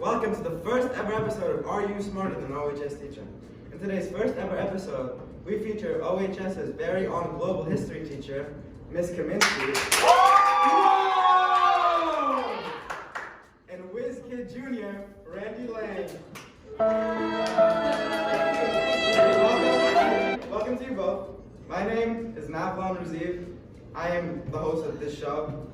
Welcome to the first ever episode of Are You Smarter Than OHS Teacher? In today's first ever episode, we feature OHS's very own global history teacher, Miss Kaminsky, and Whiz Kid Jr., Randy Lang. Welcome to you both. My name is Mavlon Ruziyev. I am the host of this show.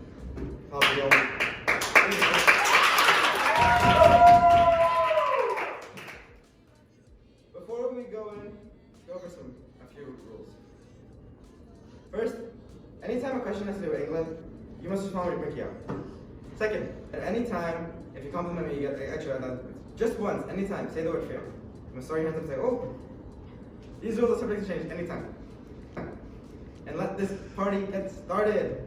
Before we go in, let's go over a few rules. First, anytime a question has to do with England, you must respond with Mickey out. Second, at any time, if you compliment me, you get extra. Just once, anytime, say the word fail. You must throw your hands up and say, oh, these rules are subject to change anytime. And let this party get started.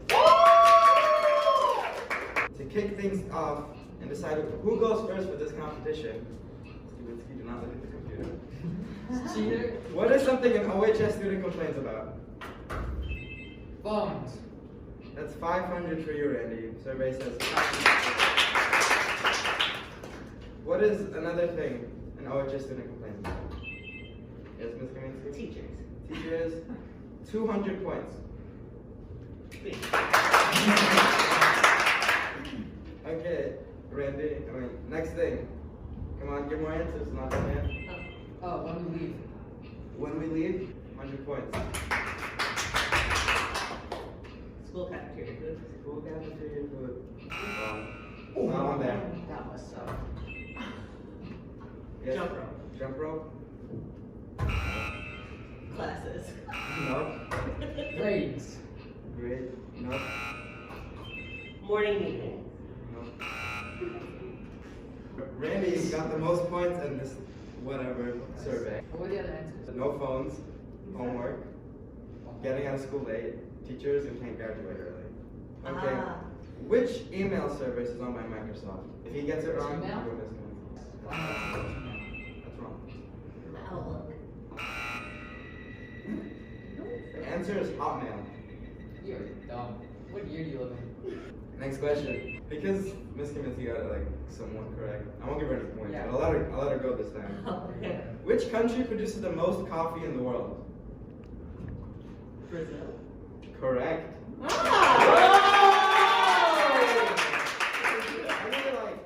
To kick things off and decide who goes first for this competition, Kaminsky, do not look at the computer. What is something an OHS student complains about? Phones. That's 500 for you, Randy. Survey says 500. What is another thing an OHS student complains about? Yes, Ms. Kaminsky? Teachers. Teachers, 200 points. Okay, Randy, next thing. Come on, give more answers, not that man. Oh, when we leave. When we leave, 100 points. School cafeteria food. School cafeteria food. Not on there. That was so. Yes. Jump rope. Jump rope? Classes. No. Grades. Great. No. Morning meeting. No. Randy got the most points in this whatever survey. What were the other answers? No phones, homework, getting out of school late, teachers who can't graduate early. Okay. Which email service is owned by Microsoft? If he gets it wrong, Gmail? you're missing. That's wrong. Outlook. The answer is Hotmail. You're dumb. What year do you live in? Next question. Because Miss Kaminsky got it like somewhat correct, I won't give her any points. Yeah. But I'll let her go this time. Okay. Which country produces the most coffee in the world? Brazil. Correct. Ah! I really like.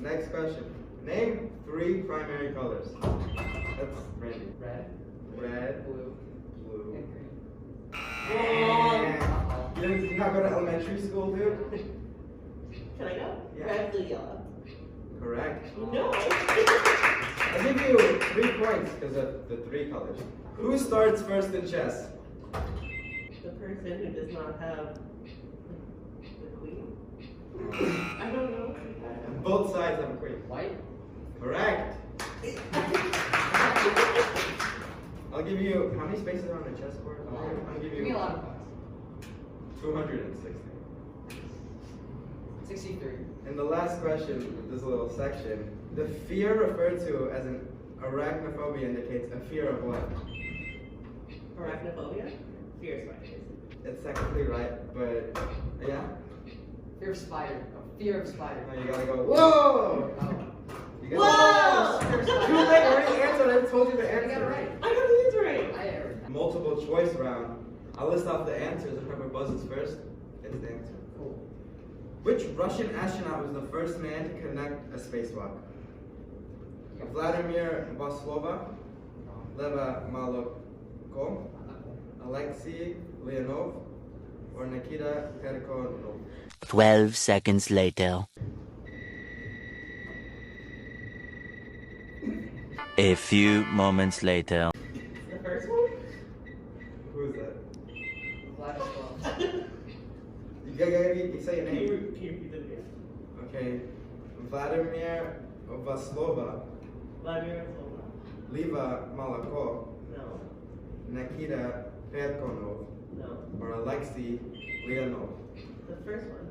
Next question. Name 3 primary colors. That's Randy. Red. Red, Blue. blue. And green. And you did not go to elementary school, dude? Can I go? Yeah. Red, blue, yellow. Correct. No. I'll give you 3 points because of the 3 colors. Who starts first in chess? The person who does not have the queen. I don't know. Both sides have a queen. White. Correct. I'll give you, how many spaces are on a chessboard? I'll give Give me a you lot of points. 260. 63. And the last question of this little section, the fear referred to as an arachnophobia indicates a fear of what? Arachnophobia? Fear spiders. It's technically right, but yeah? Fear of spider. Oh, fear of spider. No, you gotta go, whoa! Oh. You Whoa! Too late, I already answered, I told you the I answer. got it right. I got the answer right. I everything. Multiple choice round. I'll list off the answers and whoever buzzes first gets the answer. Cool. Which Russian astronaut was the first man to conduct a spacewalk? Vladimir Vaslova, Leva Maloko, Alexei Leonov, or Nikita Perkonov? 12 seconds later. A few moments later. The first one? Who is that? Vladislav. You gotta say your Can you name. repeat the name? Okay. Vladimir Vaslova, Vladimir Vaslova. Leva Malako, No. Nikita Perkonov, No. or Alexei Leonov. The first one.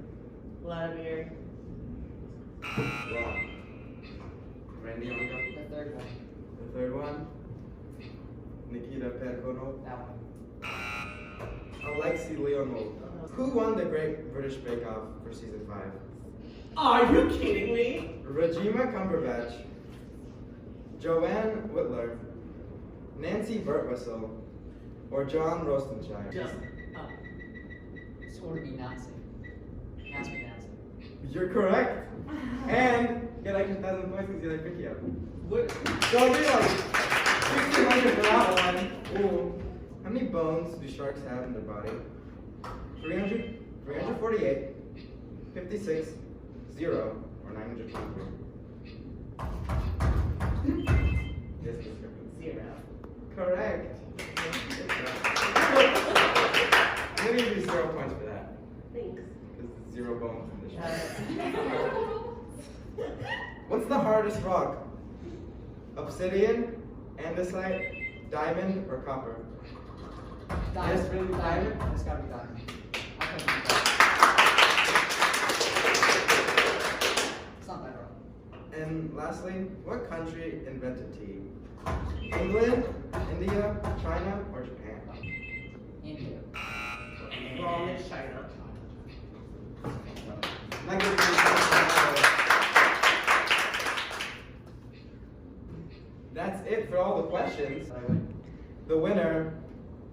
Vladimir. Wrong. Randy, you wanna go? The third one. The third one, Nikita Perkonov. That one. Alexei Leonov. Who won the Great British Bake Off for season 5? Are you kidding me? Regina Cumberbatch, Joanne Whitler, Nancy Birtwhistle, or John Rostenshire? Jump up. It's going to be Nancy. Nancy. You're correct. And you get like 1,000 points because you like Pinky Up. What? So I'll do like 1,600 for that one. Ooh. How many bones do sharks have in their body? 300, 348, 56, 0, or 923. Yes, Miss Griffin. 0. Correct. I'm gonna give you 0 points for that. Thanks. Because it's 0 bones in the shark. Uh, What's the hardest rock? Obsidian, andesite, diamond, or copper? Diamond. Yes, really, diamond? It's got to be diamond. I couldn't do that. It's not that hard. And lastly, what country invented tea? England, India, China, or Japan? India. Wrong is China. Not giving you That's it for all the questions. So I win. The winner,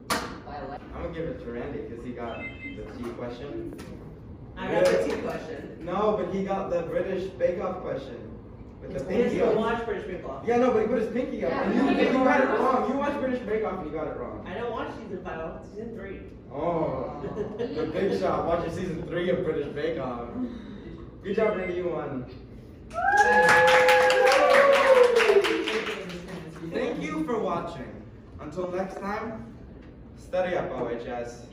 By a leg. I'm gonna give it to Randy because he got the tea question. I got the 2 question. No, but he got the British Bake Off question. With the He pinky doesn't up. watch British Bake Off. Yeah, no, but he put his pinky up. Yeah, And you got it wrong. You watched British Bake Off and you got it wrong. I don't watch season 5, I watch season 3. Oh, the big shot. Watch your season 3 of British Bake Off. Good job, Randy. You won. Thank you for watching. Until next time, study up, OHS.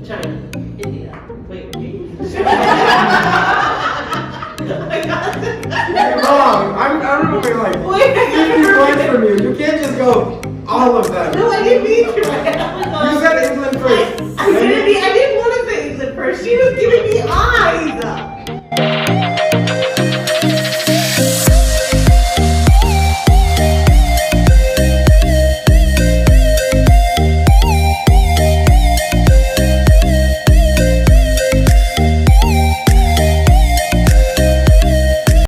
China. India. Wait. You're wrong. I'm removing like 50 points from you. You can't just go all of them. No, I didn't mean to. Oh my You God. said England first. I didn't want to say England first. She was giving me eyes.